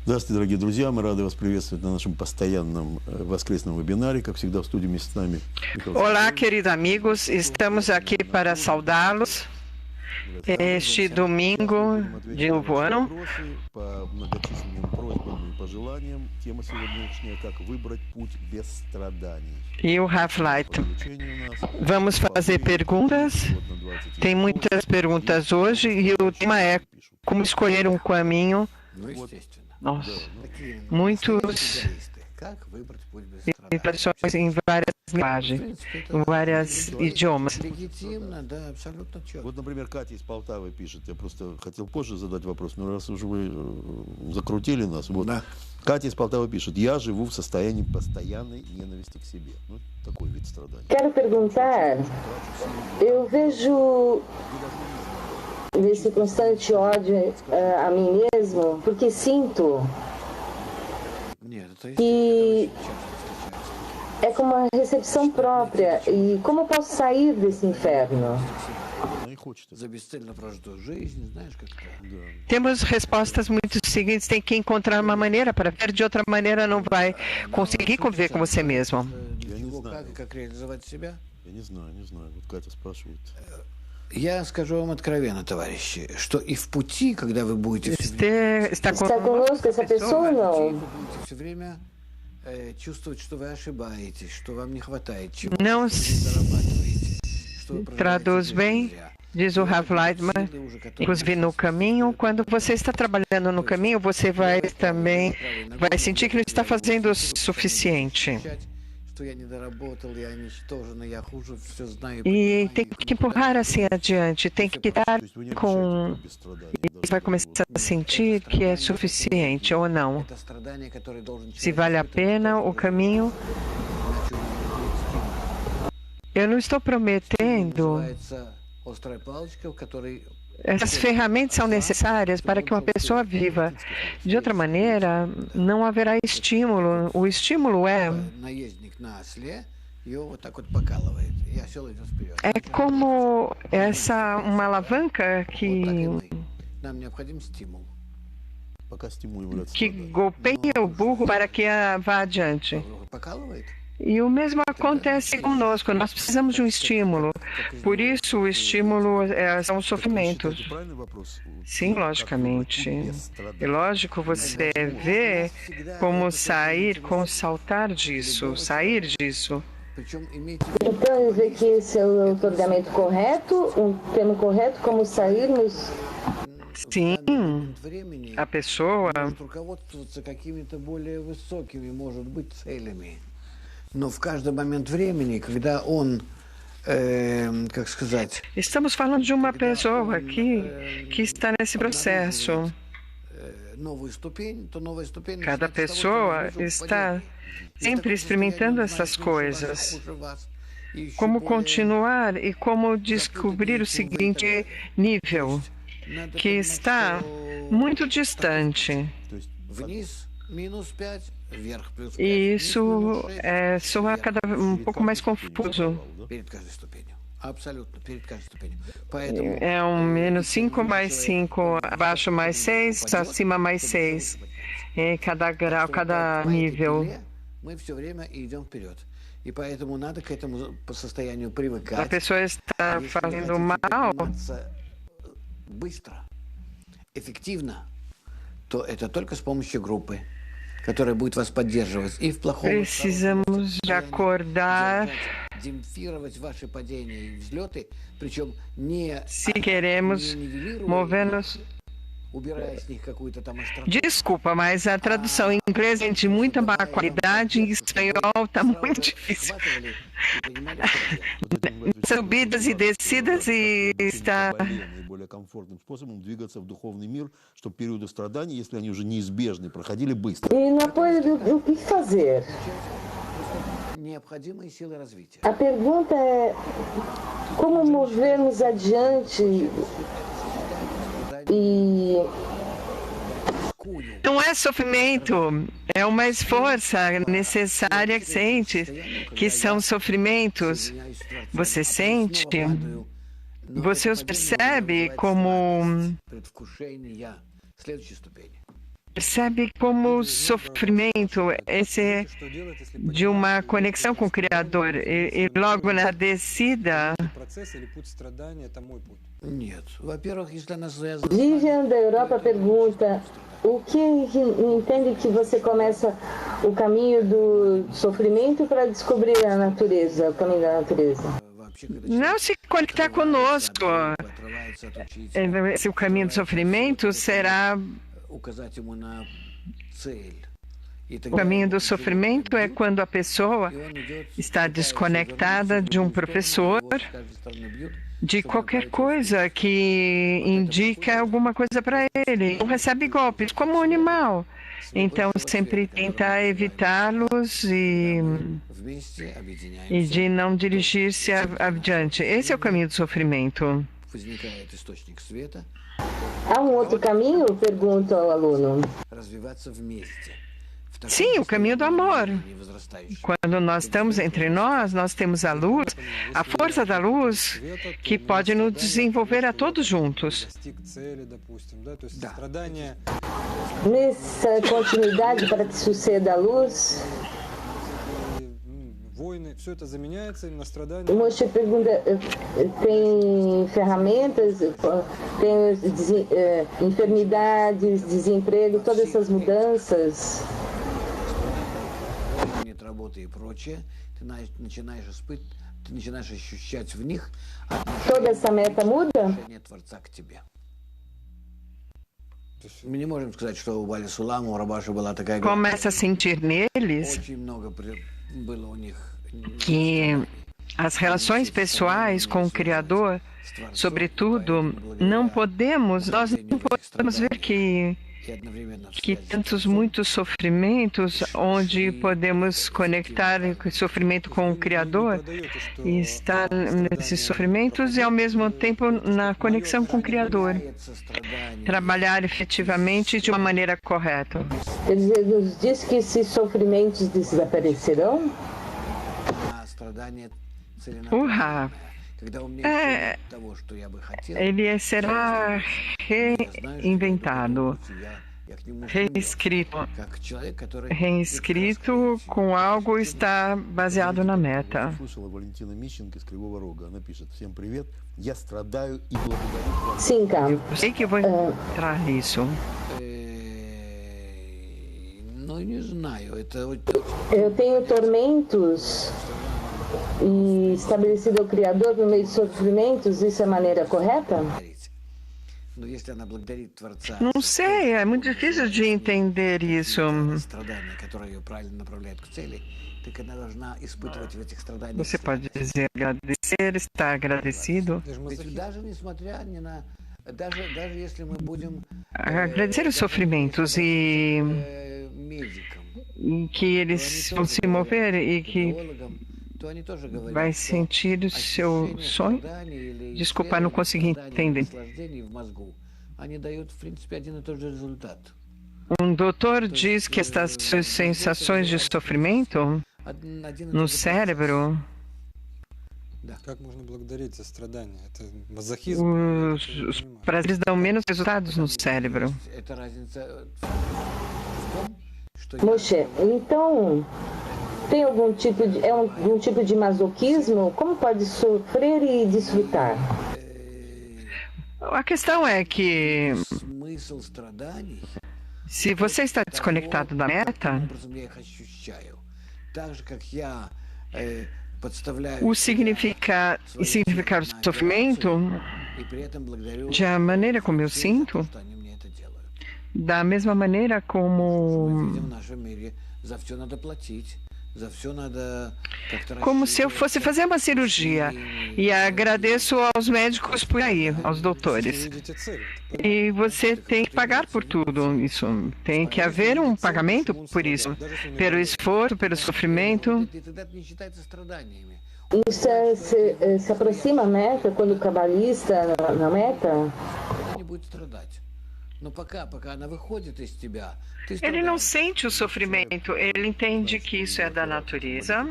Здравствуйте, дорогие друзья. Мы рады вас приветствовать на нашем постоянном воскресном вебинаре. Как всегда, в студии вместе с нами. Olá, queridos amigos. Estamos aqui para saudá-los este domingo de novo ano. По многочисленным просьбам и пожеланиям тема сегодняшняя «Как выбрать путь без страданий». E o Half-Light. Vamos fazer perguntas. Tem muitas perguntas hoje e o tema é como escolher um caminho. Nossa, muitos expressões em várias linguagens, em vários idiomas. Вот, например, Катя из Полтавы пишет. Я просто хотел позже задать вопрос, но раз уже вы закрутили нас. Вот. Да. Катя из Полтавы пишет. Я живу в состоянии постоянной ненависти к себе. Ну, такой вид страдания. Quero perguntar, eu vejo esse constante ódio a mim mesmo, porque sinto que é como uma recepção própria. E como eu posso sair desse inferno? Temos respostas muito seguintes. Tem que encontrar uma maneira para ver. De outra maneira, não vai conseguir conviver com você mesmo. Я не знаю. Вот Катя спрашивает. Я скажу вам откровенно, товарищи, что и в пути, когда вы будете Está conosco essa pessoa ou não? вы будете все время чувствовать, что вы ошибаетесь, что вам не хватает чего-то, Não что вы не зарабатываете, что вы traduz bem, diz o Half-Lightman, inclusive no caminho. Quando você está trabalhando no caminho, você vai também sentir que não está fazendo o suficiente. E tem que empurrar assim adiante, tem que estar com... E vai começar a sentir que é suficiente ou não. Se vale a pena o caminho. Eu não estou prometendo. Essas ferramentas são necessárias para que uma pessoa viva. De outra maneira, não haverá estímulo. O estímulo é como uma alavanca que golpeia o burro para que vá adiante. E o mesmo acontece conosco. Nós precisamos de um estímulo. Por isso, o estímulo são os sofrimentos. Sim, logicamente. E lógico, você vê como saltar disso, sair disso. Então, dizer que esse é o otorgamento correto, um termo correto, como sairmos. Sim, a pessoa. Но в каждый момент времени, когда он, как сказать... Estamos falando de uma pessoa que está nesse processo. Cada pessoa está sempre experimentando essas coisas. Como continuar e como descobrir o seguinte nível, que está muito distante. E isso soa um pouco mais confuso. É um menos 5 mais 5, abaixo mais 6, acima mais 6. Em cada grau, cada nível. A pessoa está fazendo mal. Эффективно, то это только с помощью группы, которая будет вас поддерживать и в плохом. Precisamos de acordar. Демпфировать ваши падения и взлеты, причем не. Se queremos mover-nos. Desculpa, mas a tradução em inglês é de muita má qualidade, em espanhol está muito difícil. Subidas e descidas e está... более комфортным способом двигаться в духовный мир, чтобы периоды страданий, если они уже неизбежны, проходили быстро. E no apoio do que fazer? A pergunta é como movermos adiante e... Não é sofrimento, é uma força necessária que sente, que são sofrimentos. Você sente, você os percebe como sofrimento, esse é de uma conexão com o Criador e logo na descida. Vivian da Europa pergunta: o que entende que você começa o caminho do sofrimento para descobrir a natureza, o caminho da natureza? Não se conectar conosco. O caminho do sofrimento será... O caminho do sofrimento é quando a pessoa está desconectada de um professor, de qualquer coisa que indica alguma coisa para ele. Não recebe golpes, como um animal. Então, sempre tentar evitá-los e de não dirigir-se adiante. Esse é o caminho do sofrimento. Há um outro caminho? Pergunta ao aluno. Sim, o caminho do amor. Quando nós estamos entre nós, nós temos a luz, a força da luz, que pode nos desenvolver a todos juntos. Nessa continuidade para que suceda a luz, o Moshe pergunta, tem ferramentas, tem enfermidades, desemprego, todas essas mudanças. Toda essa meta muda? Começa a sentir neles que as relações pessoais com o Criador, sobretudo, nós não podemos ver que muitos sofrimentos, onde podemos conectar o sofrimento com o Criador e estar nesses sofrimentos e, ao mesmo tempo, na conexão com o Criador. Trabalhar efetivamente de uma maneira correta. Quer dizer, nos diz que esses sofrimentos desaparecerão? Urra! Ele será reinventado, reescrito com algo está baseado na meta. Sim, Cam. Sei que eu vou entrar nisso. Eu tenho tormentos e estabelecido o Criador por meio de sofrimentos, isso é a maneira correta? Não sei, é muito difícil de entender isso. Você pode dizer agradecer, estar agradecido. Agradecer os sofrimentos e que eles vão se mover e que vai sentir o seu sonho. Desculpa, não consegui entender. Um doutor diz que estas sensações de sofrimento no cérebro, os prazeres dão menos resultados no cérebro. Moshe, então tem algum tipo de masoquismo? Como pode sofrer e desfrutar? A questão é que se você está desconectado da meta, o significar do sofrimento, de a maneira como eu sinto, da mesma maneira como como se eu fosse fazer uma cirurgia. E agradeço aos médicos por aí, aos doutores. E você tem que pagar por tudo isso. Tem que haver um pagamento por isso, pelo esforço, pelo sofrimento. Isso se aproxima a meta, quando o cabalista na meta? Ele não sente o sofrimento, ele entende que isso é da natureza.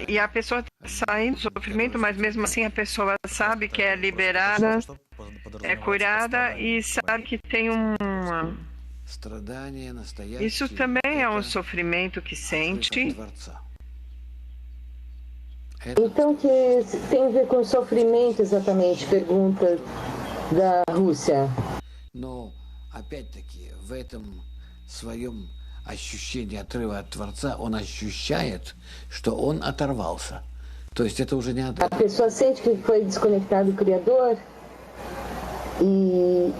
E a pessoa está saindo do sofrimento, mas mesmo assim a pessoa sabe que é liberada, é curada e sabe que tem uma... Isso também é um sofrimento que sente. Então, que tem a ver com sofrimento exatamente? Pergunta da Rússia. Опять-таки, в этом своем ощущении отрыва от Творца он ощущает, что он оторвался. То есть это уже не отрыв. A pessoa sente que foi desconectado do Criador e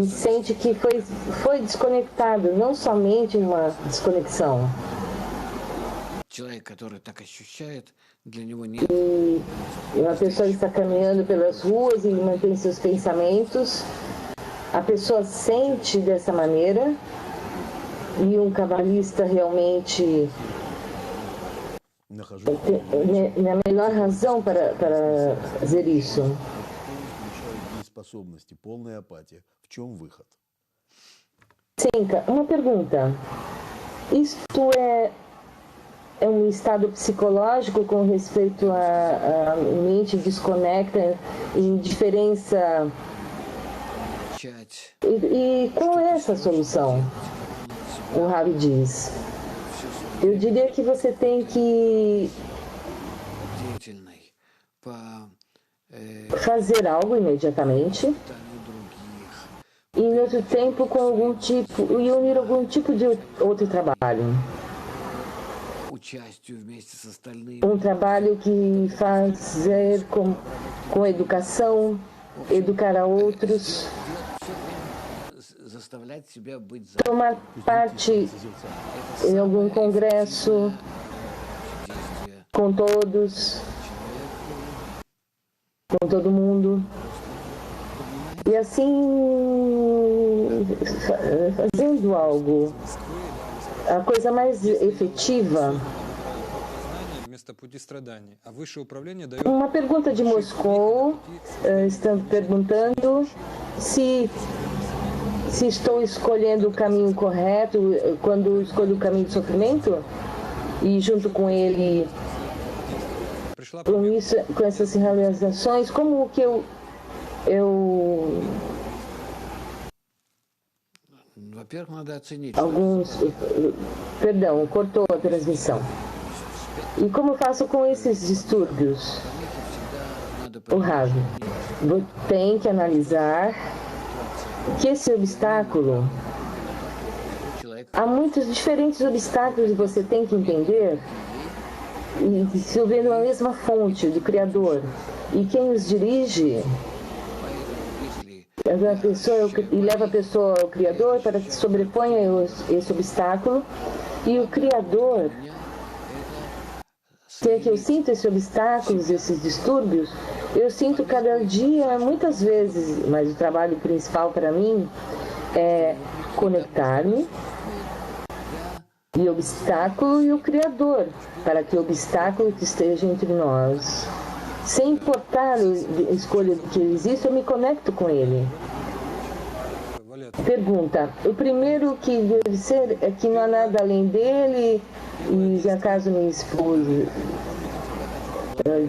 sente que foi desconectado, não somente uma desconexão. Человек, который так ощущает, для него E uma pessoa está caminhando pelas ruas e mantém seus pensamentos. A pessoa sente dessa maneira e um cabalista realmente tem a melhor razão para fazer isso. Senka, uma pergunta. Isto é um estado psicológico com respeito à mente desconecta, indiferença. E qual é essa solução? O Ravi diz. Eu diria que você tem que fazer algo imediatamente e, em outro tempo, com algum tipo, e unir algum tipo de outro trabalho. Um trabalho que fazer com educação, educar a outros, tomar parte em algum congresso com todos, com todo mundo. E assim, fazendo algo, a coisa mais efetiva. Uma pergunta de Moscou, estão perguntando se estou escolhendo o caminho correto quando escolho o caminho do sofrimento e junto com ele com essas realizações, como que eu cortou a transmissão. E como faço com esses distúrbios? O Ravi, tem que analisar que esse obstáculo, há muitos diferentes obstáculos e você tem que entender e se vê na mesma fonte do Criador. E quem os dirige e leva a pessoa ao Criador para que sobreponha esse obstáculo. E o Criador, se é que eu sinto esses obstáculos, esses distúrbios, eu sinto cada dia, muitas vezes, mas o trabalho principal para mim é conectar-me e o obstáculo e o Criador, para que o obstáculo que esteja entre nós, sem importar a escolha que ele existe, eu me conecto com ele. Pergunta, o primeiro que deve ser é que não há nada além dele, e se acaso minha esposa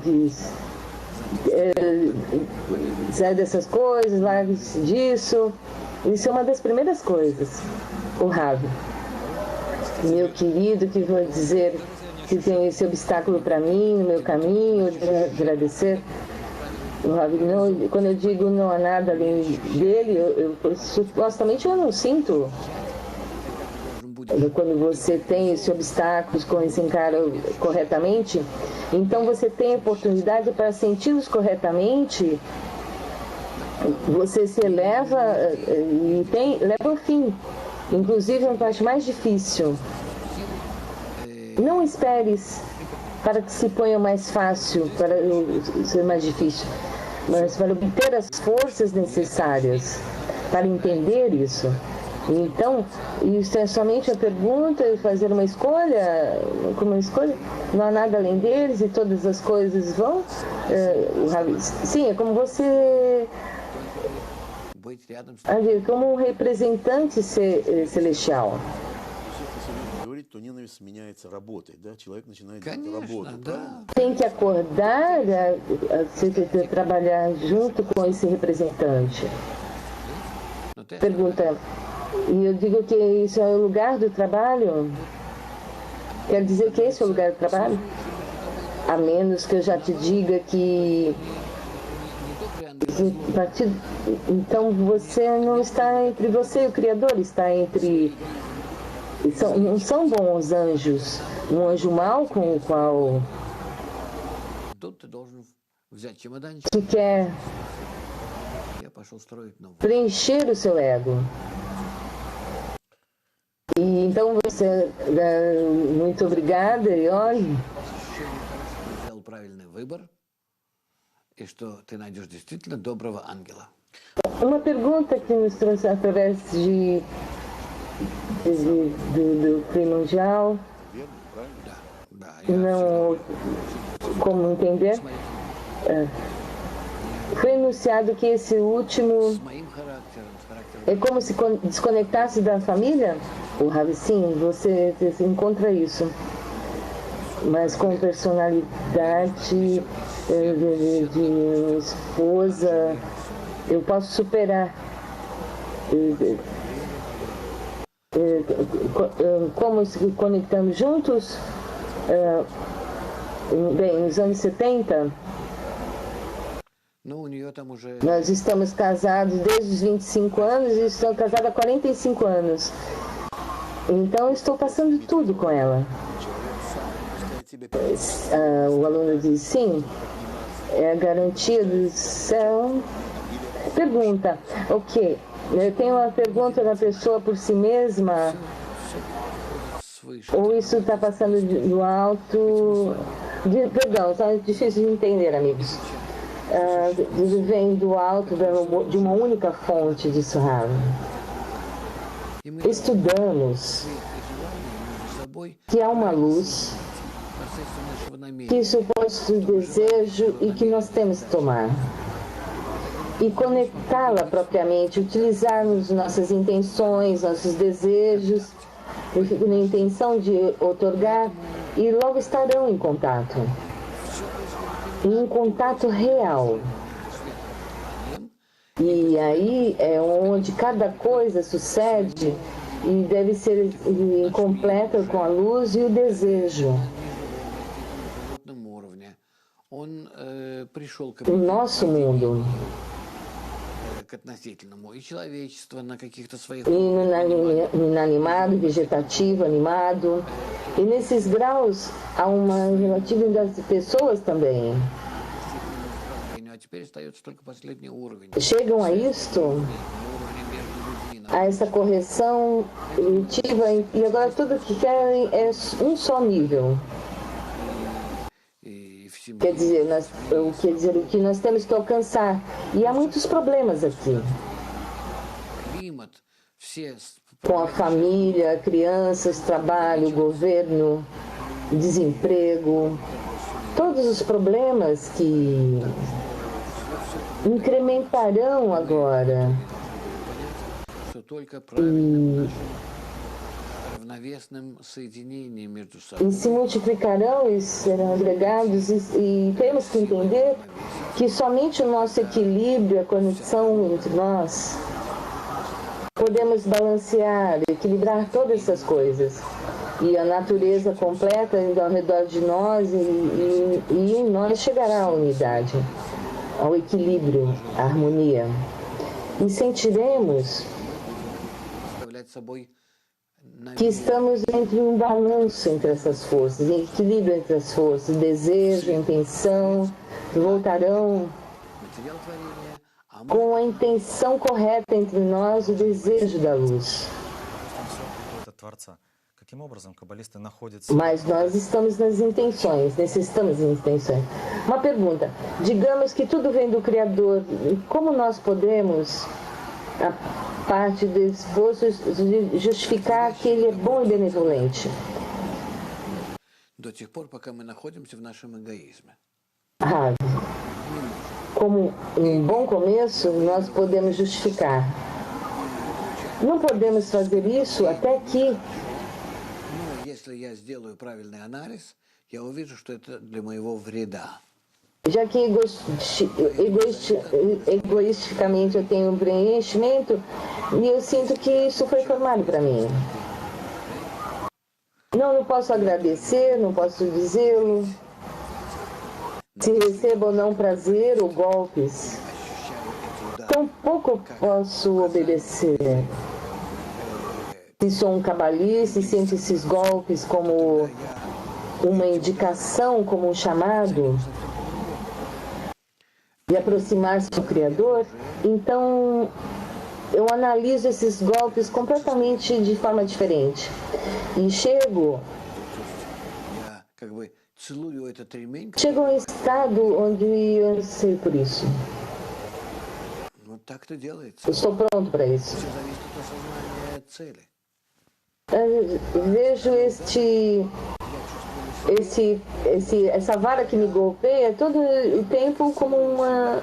diz, sai dessas coisas, largue-se disso, isso é uma das primeiras coisas. O Ravi, meu querido, que vou dizer que tem esse obstáculo para mim, no meu caminho, agradecer. O Ravi, quando eu digo não há nada além dele, supostamente eu não sinto. Quando você tem esse obstáculo, quando você encara corretamente, então você tem a oportunidade para senti-los corretamente você se eleva e leva ao fim, inclusive a parte mais difícil. Não esperes para que se ponha mais fácil, para ser mais difícil, mas para obter as forças necessárias para entender isso. Então, isso é somente a pergunta e fazer uma escolha, como uma escolha, não há nada além deles e todas as coisas vão. Sim, é como você, como um representante celestial. Tem que acordar, trabalhar junto com esse representante. Pergunta, e eu digo que isso é o lugar do trabalho? Quer dizer que esse é o lugar do trabalho? A menos que eu já te diga que... Então você não está entre você e o Criador, está entre... Não são bons anjos. Um anjo mau com o qual... que quer preencher o seu ego. E então você, muito obrigada e olhe. Uma pergunta que nos trouxe através do Frei Mundial. Não, como entender? Foi anunciado que esse último é como se desconectasse da família? O Ravi, sim, você encontra isso. Mas com personalidade de esposa, eu posso superar. Como se conectamos juntos? Bem, nos anos 70, nós estamos casados desde os 25 anos e estou casada há 45 anos. Então, eu estou passando tudo com ela. O aluno diz, sim, é a garantia do céu. Pergunta, ok, eu tenho uma pergunta da pessoa por si mesma, ou isso está passando do alto... Perdão, está difícil de entender, amigos. Vem do alto de uma única fonte de Surah. Estudamos que há uma luz, que é suposto desejo e que nós temos que tomar. E conectá-la propriamente, utilizarmos nossas intenções, nossos desejos, na intenção de otorgar, e logo estarão em contato. Em um contato real. E aí é onde cada coisa sucede e deve ser completa com a luz e o desejo. O nosso mundo. Inanimado, vegetativo, animado. E nesses graus há uma relativa das pessoas também. Chegam a isto, a essa correção evolutiva, e agora tudo que querem é um só nível. Quer dizer, o que nós temos que alcançar. E há muitos problemas aqui. Com a família, crianças, trabalho, governo, desemprego. Todos os problemas que incrementarão agora. E se multiplicarão e serão agregados, e temos que entender que somente o nosso equilíbrio, a conexão entre nós, podemos balancear, equilibrar todas essas coisas. E a natureza completa ao redor de nós, e em nós chegará a unidade, ao equilíbrio, à harmonia. E sentiremos que estamos entre um balanço entre essas forças, em equilíbrio entre as forças, desejo, intenção, voltarão com a intenção correta entre nós, o desejo da luz. Mas nós estamos nas intenções, necessitamos de intenções. Uma pergunta, digamos que tudo vem do Criador, como nós podemos, a parte do esforço, justificar que Ele é bom e benevolente? До тех пор, пока мы находимся в нашем эгоизме. Como um bom começo, nós podemos justificar. Não podemos fazer isso até que, Если я сделаю правильный анализ, я увижу, что это для моего вреда. já que egoisticamente eu tenho um preenchimento, e eu sinto que isso foi formado para mim. Não posso agradecer, não posso dizê-lo. Se recebo ou não prazer ou golpes, tampouco posso obedecer. Se sou um cabalista e sinto esses golpes como uma indicação, como um chamado de aproximar-se do Criador, então eu analiso esses golpes completamente de forma diferente. E chego a um estado onde eu sei por isso. Eu estou pronto para isso. Vejo essa vara que me golpeia todo o tempo como uma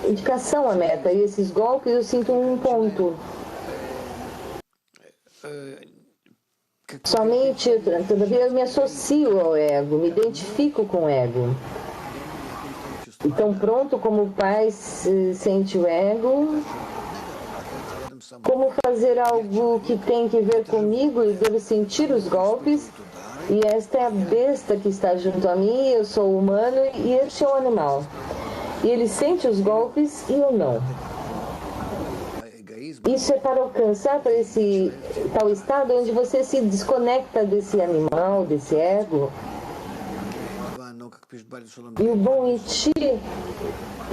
indicação à meta. E esses golpes eu sinto um ponto. Somente, todavia, eu me associo ao ego, me identifico com o ego. Então, pronto como o pai sente o ego, como fazer algo que tem que ver comigo e devo sentir os golpes, e esta é a besta que está junto a mim, eu sou humano e este é o animal. E ele sente os golpes e eu não. Isso é para alcançar para esse tal estado onde você se desconecta desse animal, desse ego. E o bom em ti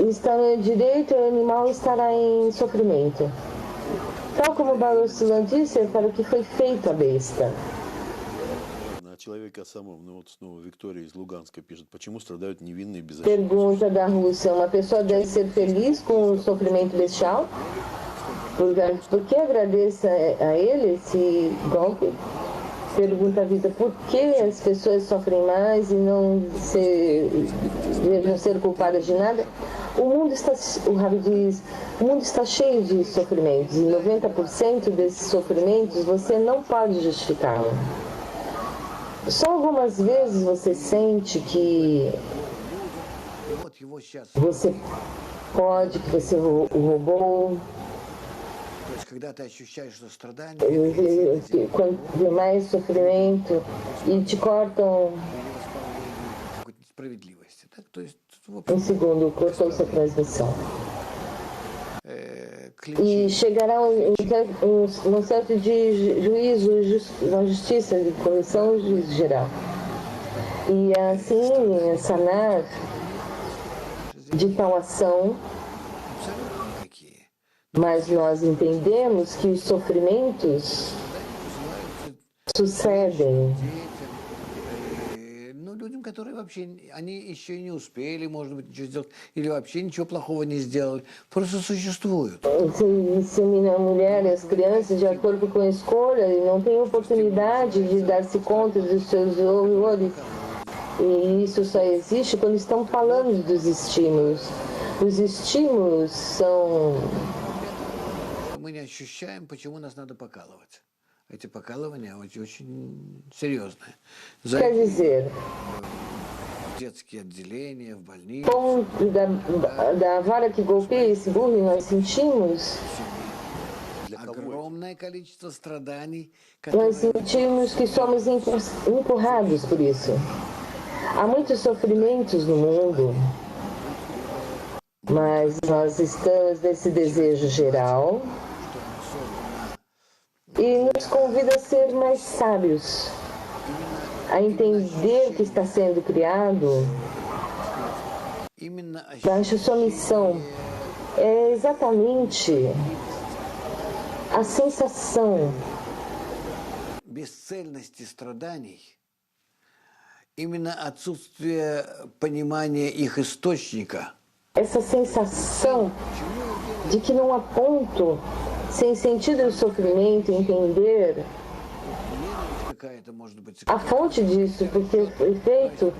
está no direito e o animal estará em sofrimento. Tal como o Baruch Sulam disse, é para o que foi feito a besta. Pergunta da Rússia, uma pessoa deve ser feliz com o sofrimento bestial? Por que agradeça a ele esse golpe? Pergunta a vida, por que as pessoas sofrem mais e devem ser culpadas de nada? O Rabi diz, o mundo está cheio de sofrimentos e 90% desses sofrimentos você não pode justificá-lo. Só algumas vezes você sente que você pode, que você o roubou. Quando vê mais sofrimento e te cortam um segundo, cortou-se a transmissão. E chegará um certo de juízo, uma justiça, de correção, juízo geral. E assim, sanar de tal ação. Mas nós entendemos que os sofrimentos sucedem. Людям, которые вообще, они еще не успели, может быть, ничего сделать, или вообще ничего плохого не сделали, просто существуют. Insemina a mulher e as crianças de acordo com a escolha e não têm oportunidade de dar-se conta dos seus horrores. E isso só existe quando estão falando dos estímulos. Os estímulos são... Мы не ощущаем, почему нас надо покалывать. Эти покалывания очень серьезные. Quer dizer, детские отделения в больнице. Ponto da vara que golpeia esse bullying nós sentimos. Огромное количество страданий. Nós sentimos que somos empurrados por isso. Há muitos sofrimentos no mundo, mas nós estamos nesse desejo geral. E nos convida a ser mais sábios, a entender que está sendo criado baixo sua missão é exatamente a sensação. Бесцельности страданий, именно отсутствие понимания их источника. Essa sensação de que não há ponto sem sentido do sofrimento, entender a fonte disso, porque o efeito,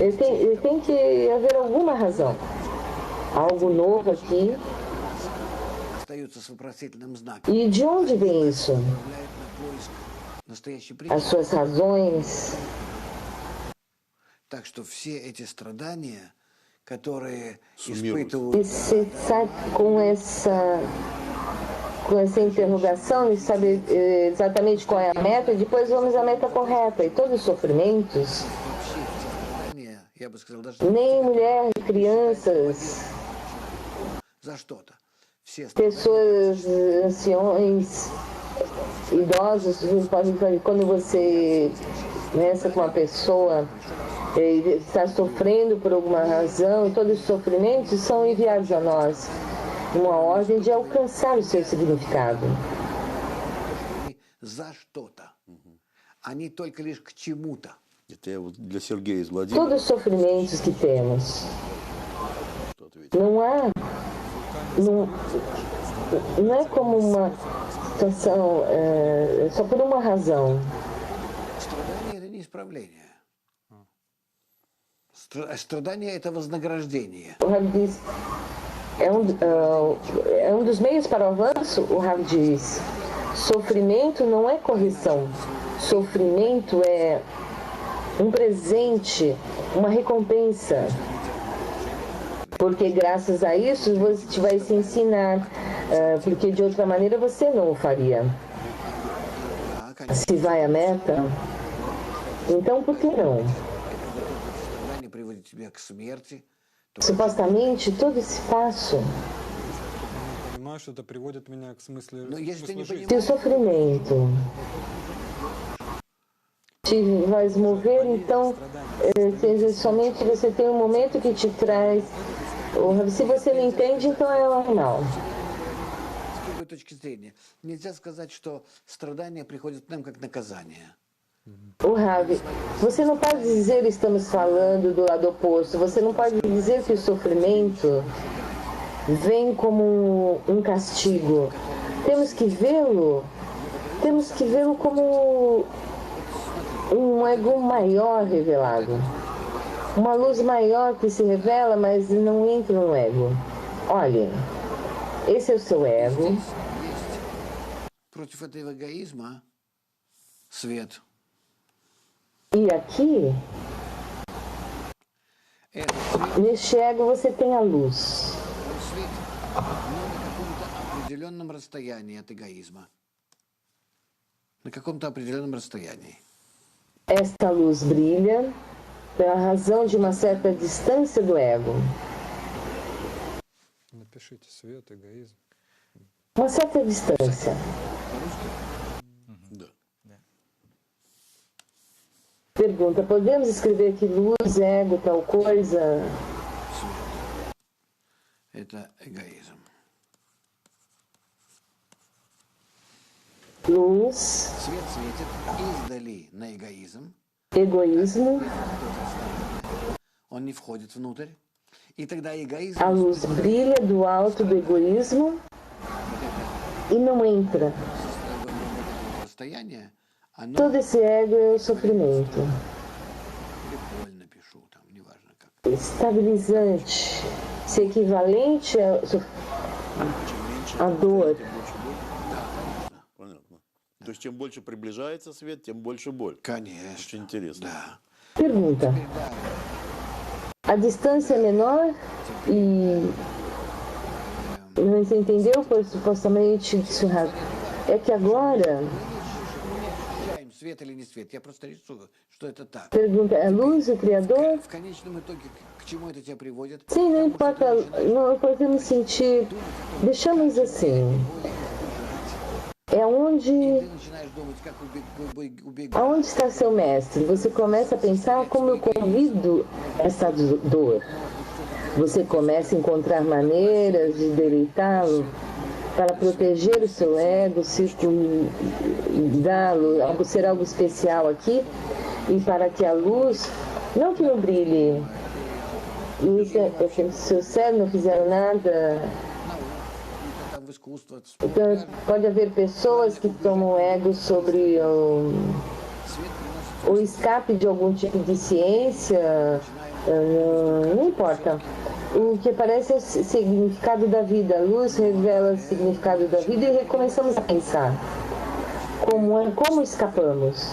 ele tem que haver alguma razão. Algo novo aqui. E de onde vem isso? As suas razões. Так что все эти страдания, которые испытывают... E você sai com essa interrogação e saber exatamente qual é a meta, e depois vamos à meta correta. E todos os sofrimentos, nem mulher, crianças, pessoas anciões, idosos, quando você começa com uma pessoa está sofrendo por alguma razão, todos os sofrimentos são enviados a nós numa ordem de alcançar o seu significado. Todos os sofrimentos que temos, não é como uma situação só por uma razão. Страдание – это вознаграждение. O Rav diz, é um dos meios para o avanço, o Rav diz. Sofrimento não é correção. Sofrimento é um presente, uma recompensa. Porque graças a isso você vai se ensinar, porque de outra maneira você não o faria. Se vai à meta, então por que não? Supostamente todo esse passo, se o sofrimento te vai mover, então somente você tem um momento que te traz. Se você não entende, então é normal. O Rav, você não pode dizer estamos falando do lado oposto, você não pode dizer que o sofrimento vem como um castigo. Temos que vê-lo como um ego maior revelado. Uma luz maior que se revela, mas não entra no ego. Olha, esse é o seu ego. E aqui, neste ego você tem a luz. Esta luz brilha pela razão de uma certa distância do ego. Uma certa distância. Pergunta, podemos escrever que luz, ego, tal coisa? Luz, egoísmo, a luz brilha do alto do egoísmo e não entra. Todo esse ego é o sofrimento. Estabilizante, se equivalente à dor. То есть, чем больше приближается свет, тем больше боль. Конечно. Очень интересно. Да. Pergunta. A distância é menor e... Não se entendeu, pois supostamente isso é que agora... Pergunta, é luz o Criador? Sim, não importa, não podemos sentir... Deixamos assim... É aonde está seu mestre? Você começa a pensar como eu convido essa dor. você começa a encontrar maneiras de deleitá-lo para proteger o seu ego, circundá-lo, ser algo especial aqui, e para que a luz, não que não brilhe, e se o seu cérebro não fizer nada. Então, pode haver pessoas que tomam ego sobre o escape de algum tipo de ciência, não importa. O que aparece é o significado da vida. A luz revela o significado da vida e recomeçamos a pensar. Como escapamos?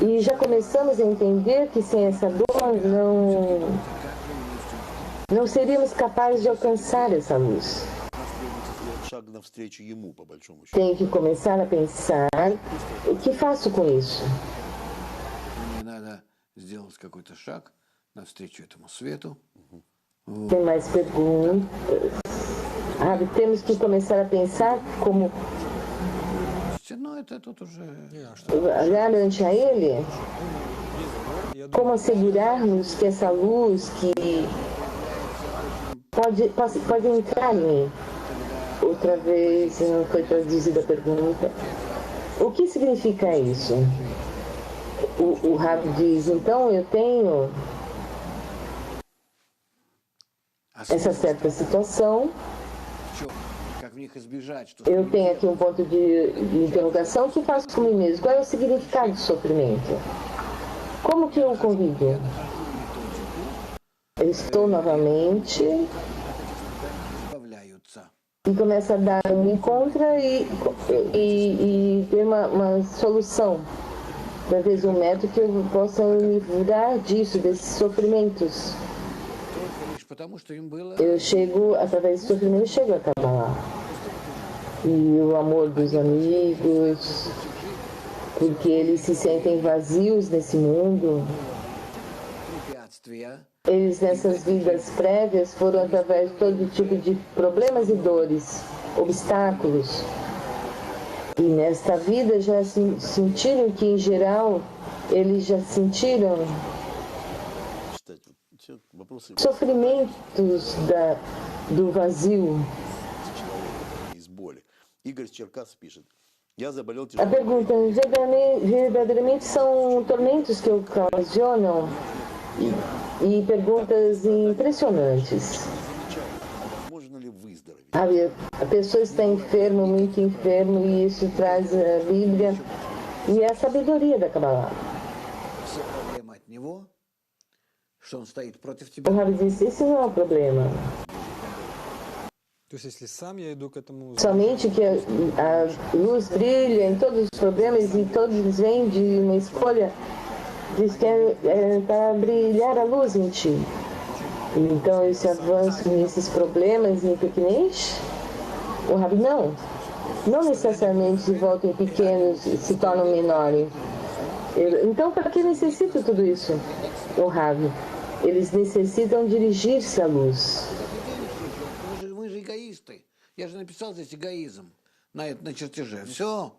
E já começamos a entender que sem essa dor não seríamos capazes de alcançar essa luz. Tenho que começar a pensar, o que faço com isso? Tem mais perguntas? Temos que começar a pensar como garante a ele, como assegurarmos que essa luz que pode entrar em mim. Outra vez não foi traduzida a pergunta. O que significa isso? O Rabi diz, então eu tenho essa certa situação, eu tenho aqui um ponto de interrogação, o que faço com mim mesmo? Qual é o significado do sofrimento? Como que eu convido? Eu estou novamente e começa a dar um encontro e ter uma solução. Talvez um método que eu possa me livrar disso, desses sofrimentos. Eu chego, através do sofrimento, eu chego a Kabbalah. E o amor dos amigos, porque eles se sentem vazios nesse mundo. Eles, nessas vidas prévias, foram através de todo tipo de problemas e dores, obstáculos. E nesta vida já sentiram que, em geral, eles já sentiram sofrimentos do vazio. A pergunta, verdadeiramente são tormentos que ocasionam e perguntas impressionantes. A pessoa está enferma, muito enferma, e isso traz a Bíblia e a sabedoria da Kabbalah. O Rabi disse, isso não é um problema. Somente que a luz brilha em todos os problemas e todos vêm de uma escolha, diz que é para brilhar a luz em ti. Então esse avanço nesses problemas em pequenez, o Rabi não necessariamente se voltam pequenos e se tornam menores. Então para que necessita tudo isso, o Rabi? Eles necessitam dirigir-se à luz. Я же написал здесь эгоизм на чертеже. Все.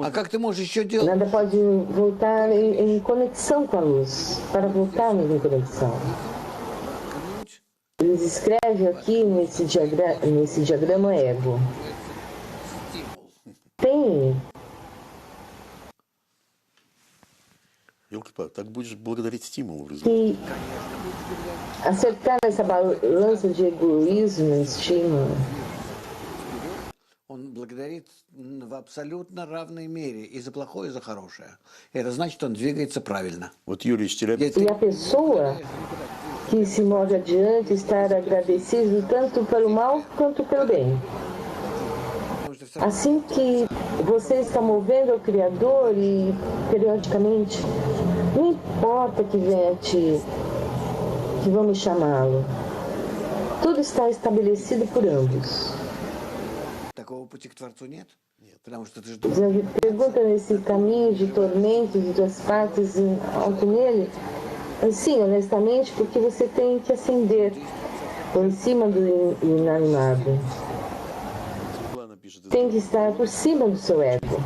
А как ты можешь еще делать? Nada pode voltar em conexão com a luz, para voltarmos em conexão. Eles escrevem aqui nesse diagrama ego. Tem. Так будешь благодарить стимул. Que acertar essa balança de egoísmo e estímulo. Он благодарит в абсолютно равной мере и за плохое, и за хорошее. Это значит, он двигается правильно. E a pessoa que se move adiante está agradecido tanto pelo mal quanto pelo bem. Assim que você está movendo ao Criador e periodicamente, não importa que venha a ti, que vamos chamá-lo, tudo está estabelecido por ambos. Pergunta nesse caminho de tormentos e das partes alto nele. Sim, honestamente, porque você tem que ascender por cima do inanimado. Tem que estar por cima do seu ego.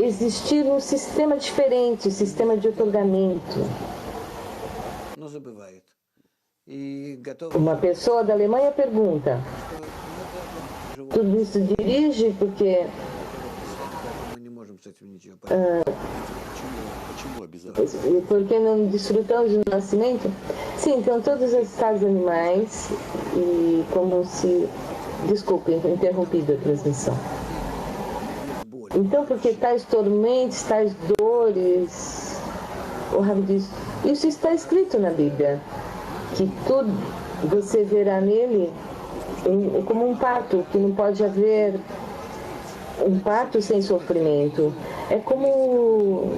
Existir um sistema diferente, um sistema de otorgamento. Uma pessoa da Alemanha pergunta: tudo isso dirige porque porque não desfrutamos do nascimento? Sim, então todos os estados animais, e como se... Desculpe, interrompido a transmissão. Então, porque tais tormentos, tais dores, o Rabi diz, isso está escrito na Bíblia, que tudo você verá nele como um parto, que não pode haver um parto sem sofrimento. É como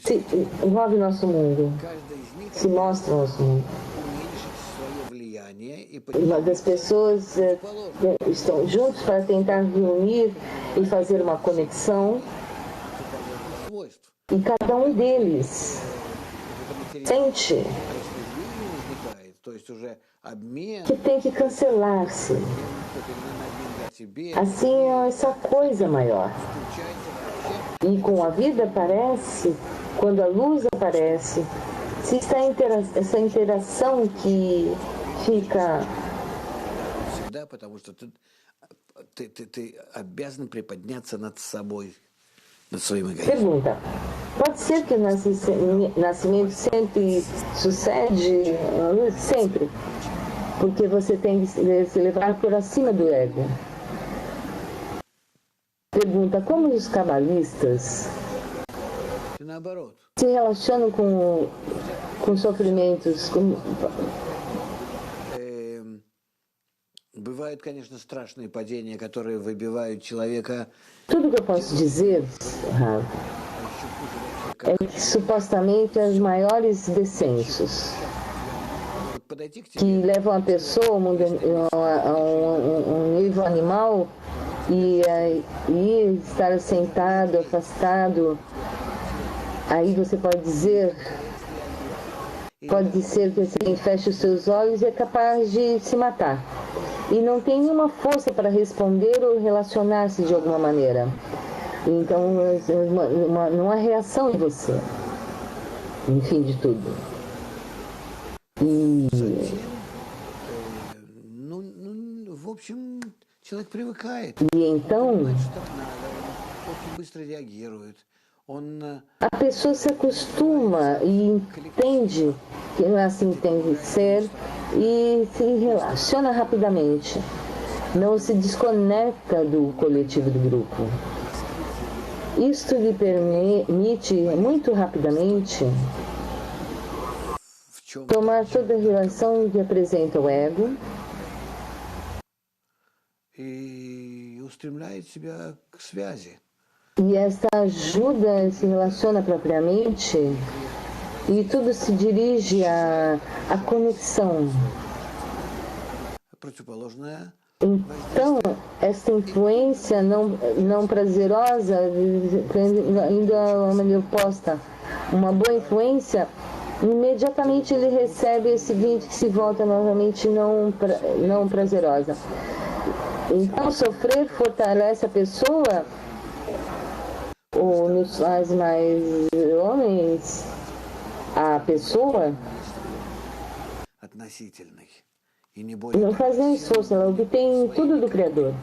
se move nosso mundo, se mostra o nosso mundo. Uma das pessoas estão juntos para tentar reunir e fazer uma conexão, e cada um deles sente que tem que cancelar-se. Assim é essa coisa maior. E com a vida aparece, quando a luz aparece, se está essa interação que fica... Pergunta: pode ser que o nascimento sempre sucede, sempre, porque você tem que se levar por acima do ego. Pergunta: como os cabalistas se relacionam com sofrimentos? Бывают, конечно, страшные падения, которые выбивают человека. Tudo que eu posso dizer, Rav, é que supostamente os maiores descensos que levam a pessoa a um nível animal e estar sentado, afastado, aí você pode dizer que assim, fecha os seus olhos e é capaz de se matar. E não tem nenhuma força para responder ou relacionar-se de alguma maneira. Então, não há reação em você, no fim de tudo. E então, a pessoa se acostuma e entende que assim tem que ser e se relaciona rapidamente. Não se desconecta do coletivo, do grupo. Isto lhe permite, muito rapidamente, tomar toda a relação que apresenta o ego e устремляет себя к связи. E essa ajuda se relaciona propriamente e tudo se dirige à conexão. Então, essa influência não prazerosa, ainda a maneira oposta, uma boa influência, imediatamente ele recebe a seguinte que se volta novamente não prazerosa. Então, sofrer fortalece a pessoa, ou nos faz mais homens, a pessoa não faz nenhum esforço, ela obtém tudo do Criador.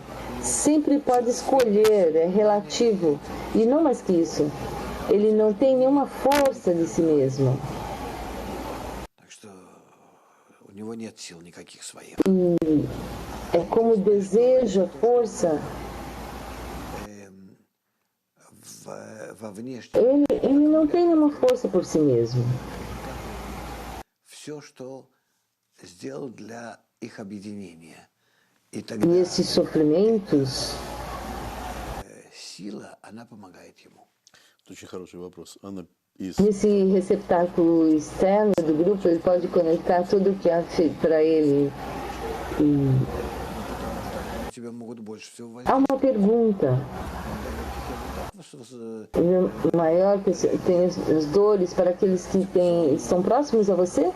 Sempre pode escolher, é relativo. E não mais que isso, ele não tem nenhuma força de si mesmo. E é como desejo, força. Ele não tem nenhuma força por si mesmo. E esses sofrimentos... Nesse receptáculo externo do grupo, ele pode conectar tudo o que há feito para ele. Há uma pergunta. O maior tem as dores para aqueles que estão próximos a você?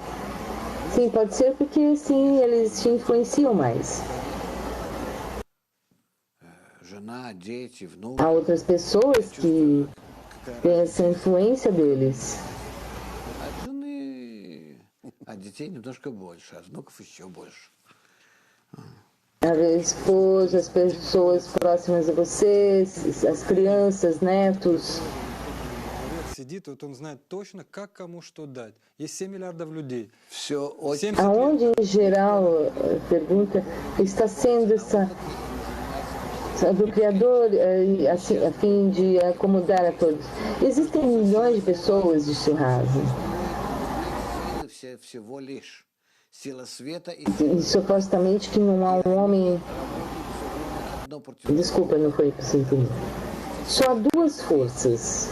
Sim, pode ser porque sim, eles te influenciam mais. Há outras pessoas que têm essa influência deles. А детей немножко больше, а внуков еще больше. A esposa, as pessoas próximas a você, as crianças, netos. Сидит, вот он знает точно, как кому что дать. Есть 7 миллиардов людей. Все очень... Aonde, em geral, pergunta, está sendo do Criador assim, a fim de acomodar a todos. Existem milhões de pessoas, disse o Raso. Всего лишь сила света и... E supostamente que não há um homem... Desculpa, não foi que você entendeu. Só há duas forças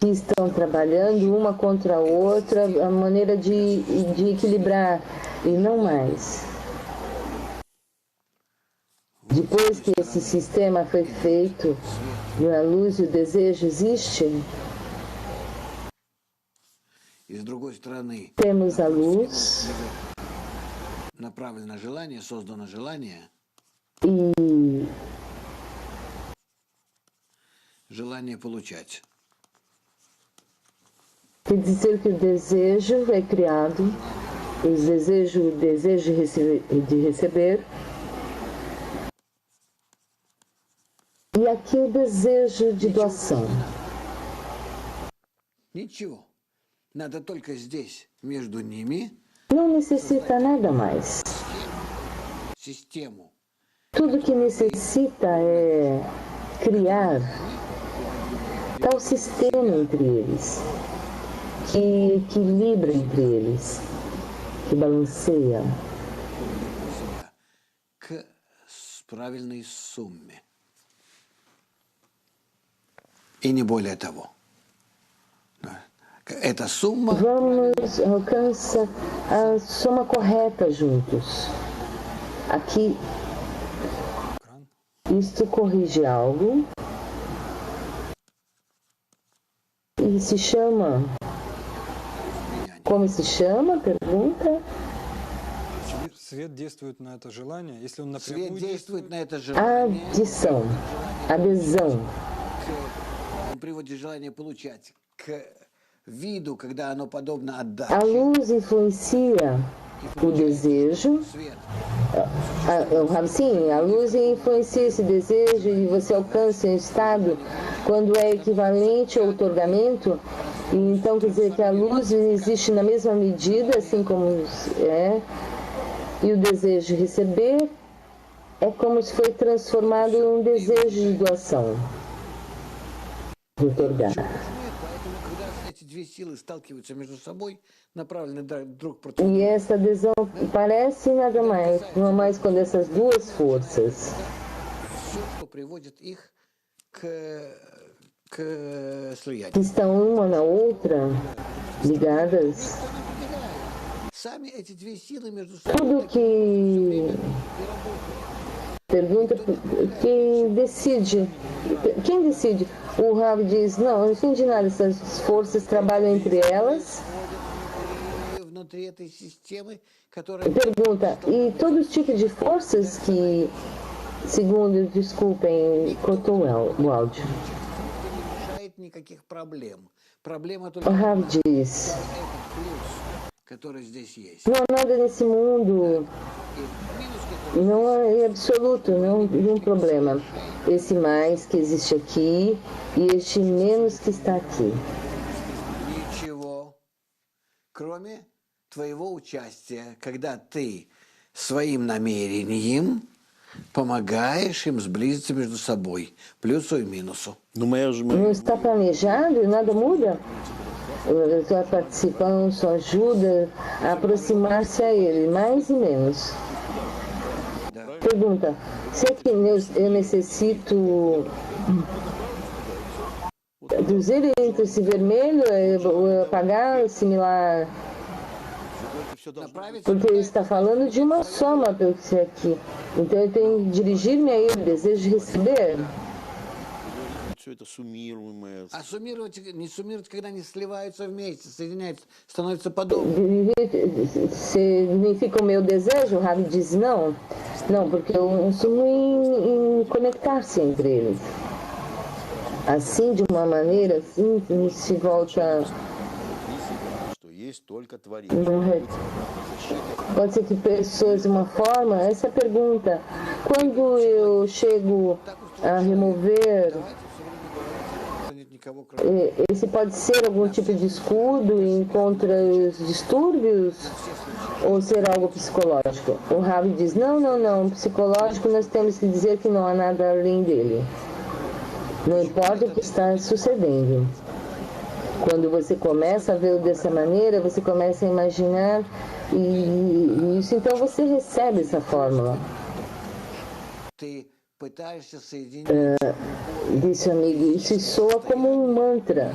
que estão trabalhando uma contra a outra, a maneira de equilibrar, e não mais. Depois que esse sistema foi feito, a luz e o desejo existem, temos a luz направлено желание, создано желание, e желание получать. Quer dizer que o desejo é criado, o desejo de receber, e aqui o desejo de doação. Ничего. Надо только здесь, между ними, não necessita nada mais. Систему. Tudo que necessita é criar tal sistema entre eles, que equilibra entre eles, que balanceia. К правильной сумме. И не более того. Essa soma... Vamos alcançar a soma correta juntos. Aqui, isto corrige algo e se chama... Como se chama? Pergunta. Свет действует на это желание, если он напрямую действует на это желание. Adesão. Он приводит желание получать к виду, когда оно подобно отдаче. A luz influencia o desejo. Sim, a luz influencia esse desejo e você alcança um estado quando é equivalente ao outorgamento. Então quer dizer que a luz existe na mesma medida, assim como é, e o desejo de receber é como se foi transformado em um desejo de doação, de outorgar. E essa adesão parece nada mais, não é mais quando essas duas forças que estão uma na outra ligadas, tudo que pergunta quem decide. O Rav diz, não entendi nada, essas forças trabalham entre elas. Pergunta, e todos os tipos de forças que, segundo, desculpem, cortou o áudio. O Rav diz, não há nada nesse mundo, não é absoluto, não é um problema. Esse mais que existe aqui e este menos que está aqui. Ничего, кроме твоего участия, когда ты своим намерением помогаешь им сблизиться между собой, плюсу и минусу. Não está planejado, nada muda. A sua participação só ajuda a aproximar-se a ele, mais e menos. Pergunta, se é que eu necessito reduzir entre esse vermelho, apagar, similar, porque ele está falando de uma soma pelo que é aqui. Então eu tenho que dirigir-me a ele, desejo de receber. А суммировать, не суммировать, когда они сливаются вместе, соединяются, становятся подобными. Significa o meu desejo? O Rabi diz não. Não, porque eu assumo em conectar-se entre eles. Assim, de uma maneira, assim, se volta Pode ser que pessoas de uma forma, essa pergunta, quando eu chego a remover, esse pode ser algum tipo de escudo contra os distúrbios ou ser algo psicológico? O Rabi diz, não, psicológico nós temos que dizer que não há nada além dele. Não importa o que está sucedendo. Quando você começa a ver dessa maneira, você começa a imaginar e isso, então você recebe essa fórmula. Disse o amigo, isso soa como um mantra.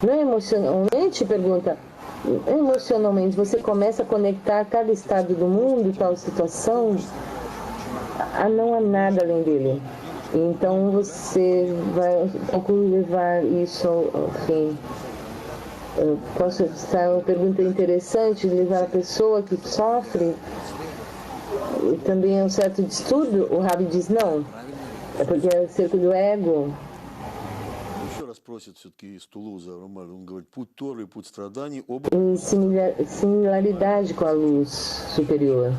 Não emocionalmente, pergunta, emocionalmente você começa a conectar cada estado do mundo, tal situação, não há nada além dele. Então você vai um pouco levar isso ao fim. Posso estar uma pergunta interessante, levar a pessoa que sofre também é um certo distúrbio? O Rabi diz não, é porque é o cerco do ego. Similaridade com a luz superior.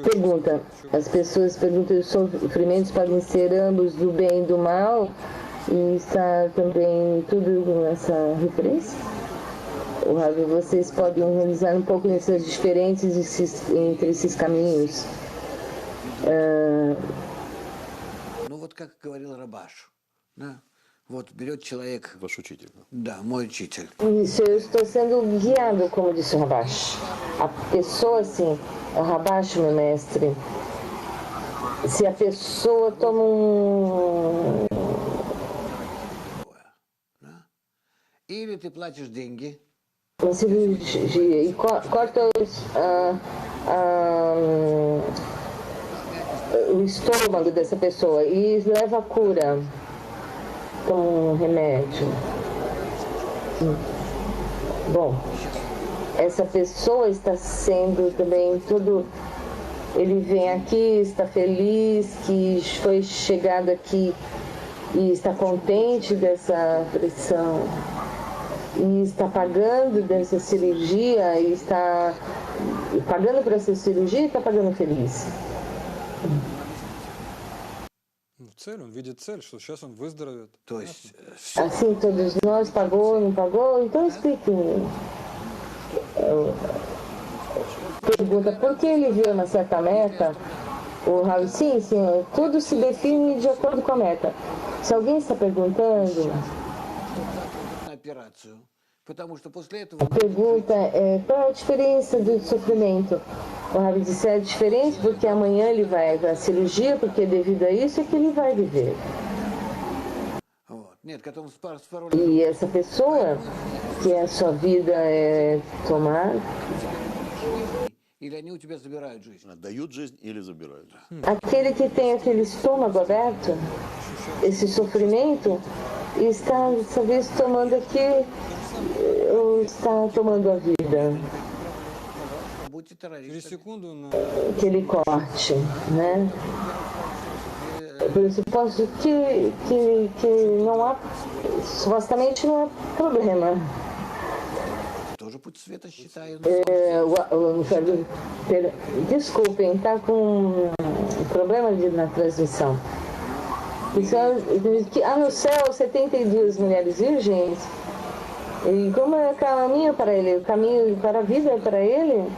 Pergunta, as pessoas perguntam, os sofrimentos podem ser ambos do bem e do mal? E está também tudo nessa referência? Vocês podem realizar um pouco nessas diferenças entre esses caminhos? Вот как говорил Рабаш, да? Вот берет человек... Ваш учитель. Да, мой учитель. Isso, eu estou sendo guiado, como disse o Rabash. A pessoa, assim, o Rabash, meu mestre, se a pessoa toma Или ты платишь деньги. Uma cirurgia e corta o estômago dessa pessoa e leva a cura com um remédio. Bom, essa pessoa está sendo também tudo. Ele vem aqui, está feliz que foi chegado aqui e está contente dessa pressão. E está pagando dessa cirurgia, e está pagando por essa cirurgia e está pagando feliz. Assim, todos nós, pagou, não pagou, então explique. Pergunta, por que ele viu uma certa meta? O Raul, sim, tudo se define de acordo com a meta. Se alguém está perguntando... A pergunta é qual é a diferença do sofrimento? O Rabi disse é diferente porque amanhã ele vai para a cirurgia, porque devido a isso é que ele vai viver. E essa pessoa que a sua vida é tomar... Aquele que tem aquele estômago aberto, esse sofrimento, está, talvez, tomando aqui, ou está tomando a vida. Aquele corte, né? Por isso posso que não há, supostamente não há problema. Desculpem, está com problema na transmissão. Que no céu 72 mulheres virgens. E como é o caminho para ele? O caminho para a vida é para ele?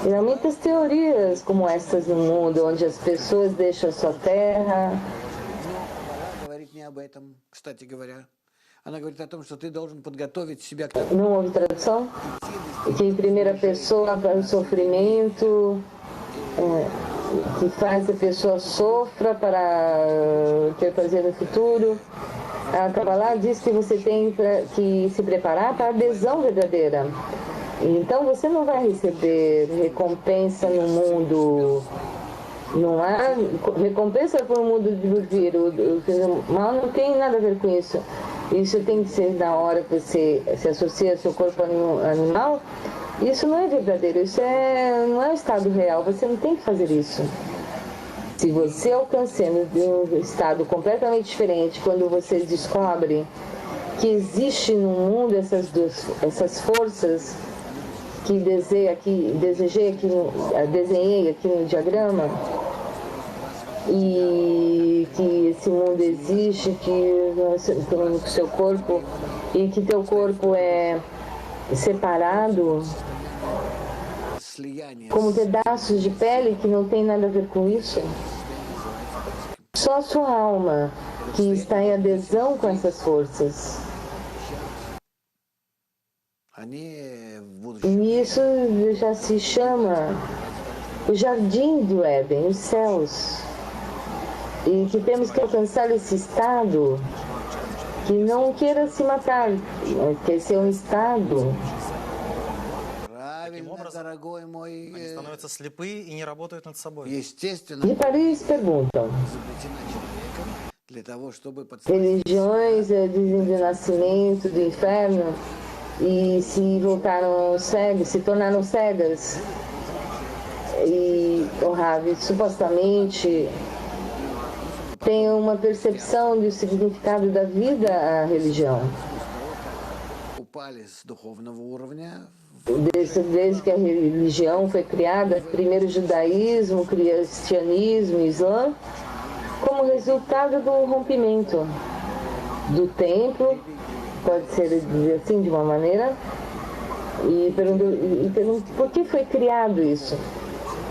E há muitas teorias como essas no mundo, onde as pessoas deixam a sua terra. Não houve tradução? Que em primeira pessoa para o sofrimento, que faz a pessoa sofra para ter prazer no futuro. A Kabbalah diz que você tem que se preparar para a adesão verdadeira. Então você não vai receber recompensa no mundo. Não há recompensa para o mundo de vir. O mal não tem nada a ver com isso. Isso tem que ser na hora que você se associa ao seu corpo animal. Isso não é verdadeiro. Isso não é o estado real. Você não tem que fazer isso. Se você alcançando de um estado completamente diferente, quando você descobre que existe no mundo essas forças que desenhei aqui no diagrama, e que esse mundo existe, que o seu corpo, e que teu corpo é separado como pedaços de pele que não tem nada a ver com isso. Só a sua alma que está em adesão com essas forças. E isso já se chama o jardim do Éden, os céus. E que temos que alcançar esse estado que não queira se matar, que esse é um estado. E para isso perguntam. Religiões dizem do nascimento, do inferno, e se voltaram cegos, se tornaram cegas. E o Rav, supostamente, tem uma percepção do significado da vida a religião. Desde que a religião foi criada, primeiro o judaísmo, cristianismo, islã, como resultado do rompimento do templo, pode ser assim de uma maneira, e pergunto por que foi criado isso.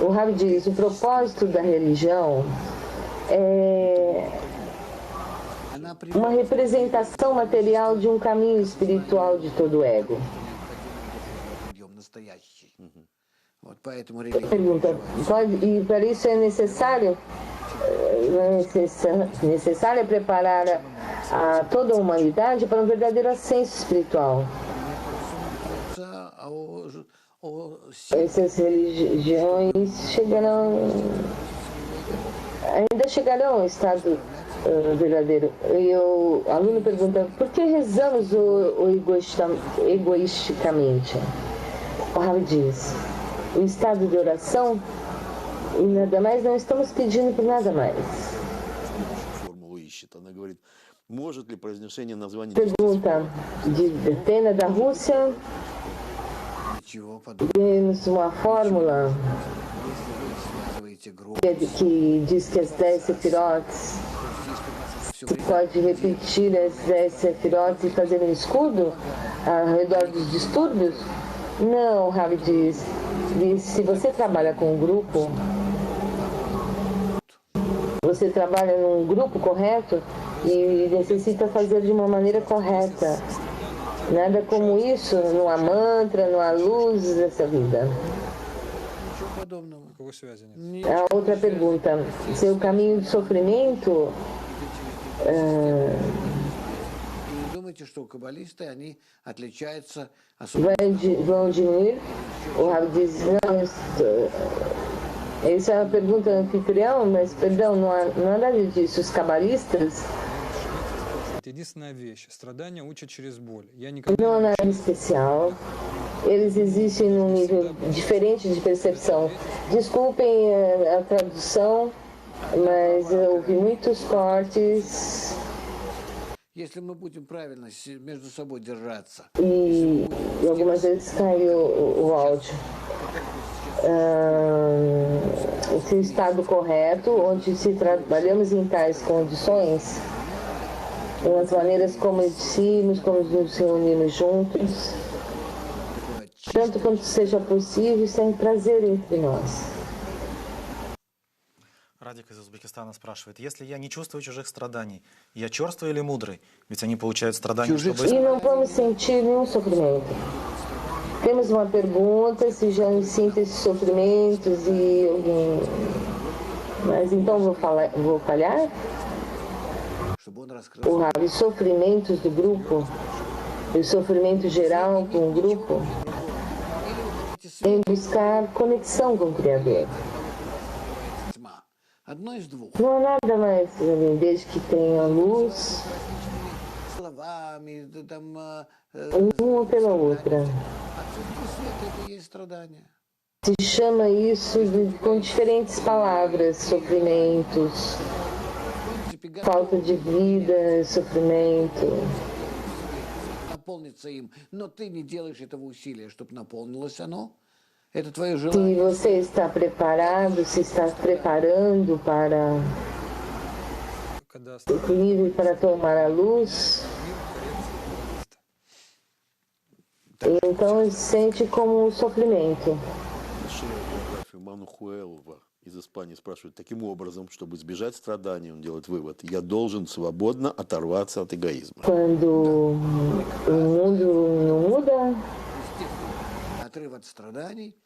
O Rav diz, o propósito da religião é uma representação material de um caminho espiritual de todo o ego. Pergunta, e para isso é necessário preparar a toda a humanidade para um verdadeiro ascenso espiritual. Essas religiões ainda chegarão ao estado verdadeiro. E o aluno pergunta, por que rezamos egoisticamente? O Rav diz, o estado de oração, e nada mais, não estamos pedindo por nada mais. Pergunta de Atena, da Rússia, temos uma fórmula que diz que as 10 sefirotes, você pode repetir as 10 sefirotes e fazer um escudo ao redor dos distúrbios? Não, o Rav diz, se você trabalha com um grupo, você trabalha num grupo correto e necessita fazer de uma maneira correta. Nada como isso, não há mantra, não há luz dessa vida. A outra pergunta, seu caminho de sofrimento vão diminuir? O Rav diz, não, isso é uma pergunta do anfitrião, mas perdão, não há nada disso. Os cabalistas não há nada especial. Eles existem num nível diferente de percepção. Desculpem a tradução, mas eu ouvi muitos cortes. E algumas vezes caiu o áudio. Se o estado correto, onde se trabalhamos em tais condições, as maneiras como existimos, como nos reunimos juntos, tanto quanto seja possível, sem prazer entre nós. Радик из Узбекистана спрашивает, если я не чувствую чужих страданий, я черствый или мудрый? Ведь они получают страдания, чтобы... E não vamos sentir nenhum sofrimento. Temos uma pergunta, se já sinto esses sofrimentos mas então vou falhar? O Rav, os sofrimentos do grupo, o sofrimento geral com o grupo, em buscar conexão com o Criador. Não há nada mais, desde que tenha luz, uma pela outra. Se chama isso com diferentes palavras: sofrimentos, falta de vida, sofrimento. Se você está preparado, se está preparando para o equilíbrio, para tomar a luz, então ele sente como um sofrimento. Манухуэлова из Испании спрашивает, таким образом, чтобы избежать страданий, он делает вывод, я должен свободно оторваться от эгоизма. Quando o mundo não muda, отрыв от страданий,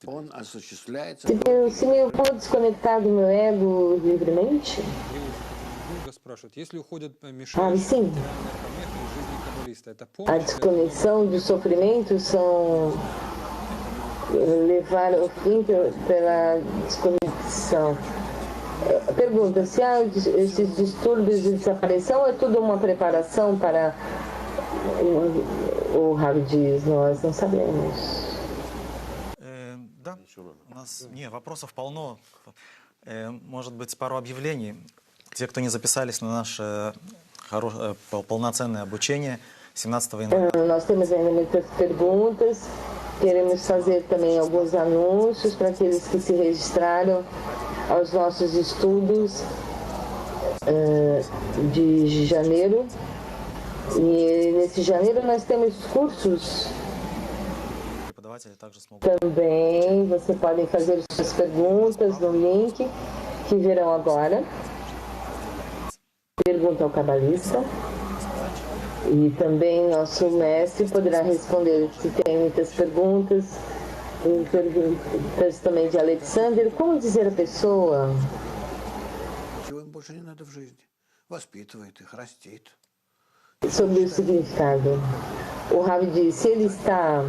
он осуществляется. se eu vou desconectar do meu ego livremente, Если уходят sim. A desconexão do sofrimento são levar ao fim pela desconexão. Pergunta, se há esses distúrbios de desaparição, é tudo uma preparação para... O Ravi diz, nós não sabemos. Да, у нас вопросов полно. Может быть, пару объявлений. Те, кто не записались на наше полноценное обучение 17 января. Nós temos ainda muitas perguntas. Queremos fazer também alguns anúncios para aqueles que se registraram aos nossos estudos de janeiro. E nesse janeiro nós temos cursos. Também você pode fazer suas perguntas no link que verão agora. Pergunta ao cabalista. E também nosso mestre poderá responder se tem muitas perguntas. Perguntas também de Alexander. Como dizer a pessoa? Sobre o significado. O Ravi diz, se ele está...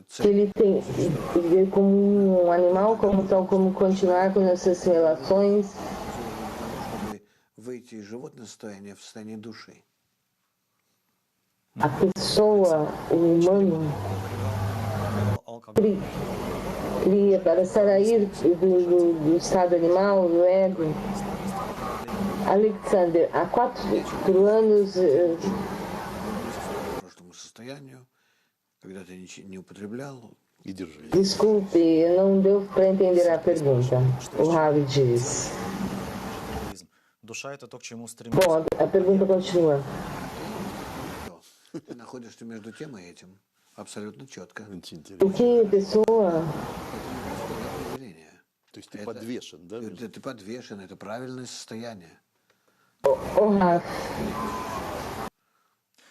Se ele tem viver como um animal, como tal, como continuar com as suas relações... выйти из животного состояния в состояние души. A pessoa, o humano, cria para sair do estado animal, do ego. Alexander, há 4 anos... прошлому состоянию, когда ты не употреблял. Desculpe, não deu para entender a pergunta. O Ravi diz. Душа — это то, к чему стремится. Bom, a pergunta continua. Ты находишься между тем и этим абсолютно четко. O que a pessoa... То есть ты подвешен, да? Ты подвешен, это правильное состояние.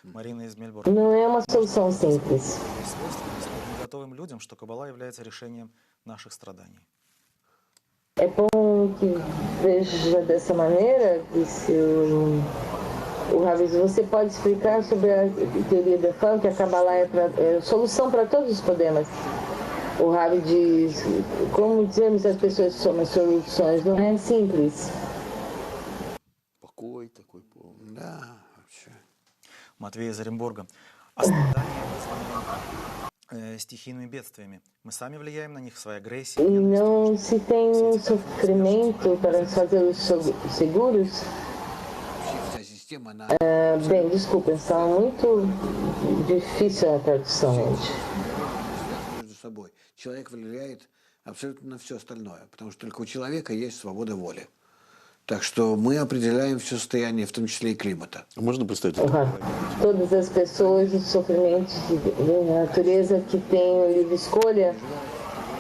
Марина из Мельбурна. Não é uma solução simples. Готовым людям, что Каббала является решением наших страданий. É bom que veja dessa maneira, disse o Ravi. Você pode explicar sobre a teoria da fã, que a Kabbalah é solução para todos os problemas. O Ravi diz, como dizemos às pessoas que somos soluções, não é simples. Покой такой полный. Да, вообще. Матвей из Оренбурга. А страдания вызваны стихийными бедствиями. Мы сами влияем на них своей агрессией. E não se tem um sofrimento para fazê-los seguros. Bem, desculpa, está muito difícil a tradução hoje. Между собой. Человек влияет абсолютно на все остальное, потому что только у человека есть свобода воли. Так что мы определяем все состояние, в том числе и климата. Можно представить? Todas as pessoas, os sofrimentos de natureza que têm livre escolha,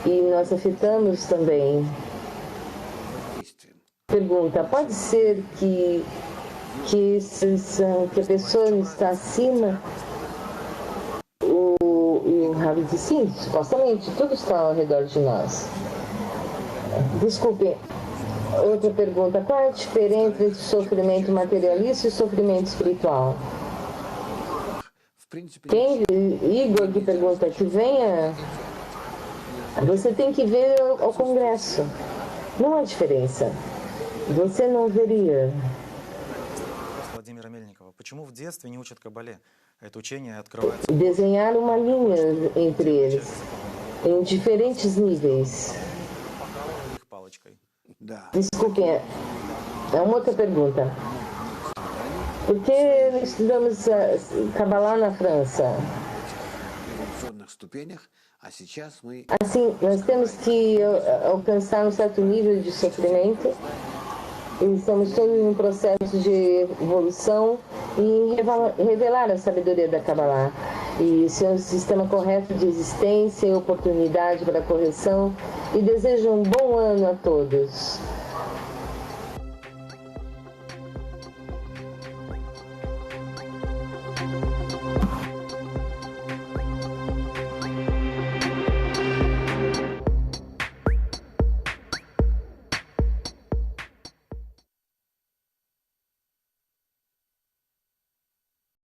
e nós afetamos também. Pergunta, pode ser que a pessoa está acima? O Ravi diz sim, supostamente, tudo está ao redor de nós. Desculpe. Outra pergunta, qual é a diferença entre sofrimento materialista e sofrimento espiritual? Tem Igor que pergunta que venha. Você tem que ver ao Congresso. Não há diferença. Você não veria. Владимира Мельникова. Почему в детстве не учат Каббале? это учение открывается... Desenhar uma linha entre eles, em diferentes níveis. Desculpem, é uma outra pergunta. Por que estudamos Kabbalah na França? Assim, nós temos que alcançar um certo nível de sofrimento. E estamos todos em um processo de evolução e revelar a sabedoria da Kabbalah. E ser um sistema correto de existência e oportunidade para correção. E desejo um bom ano a todos.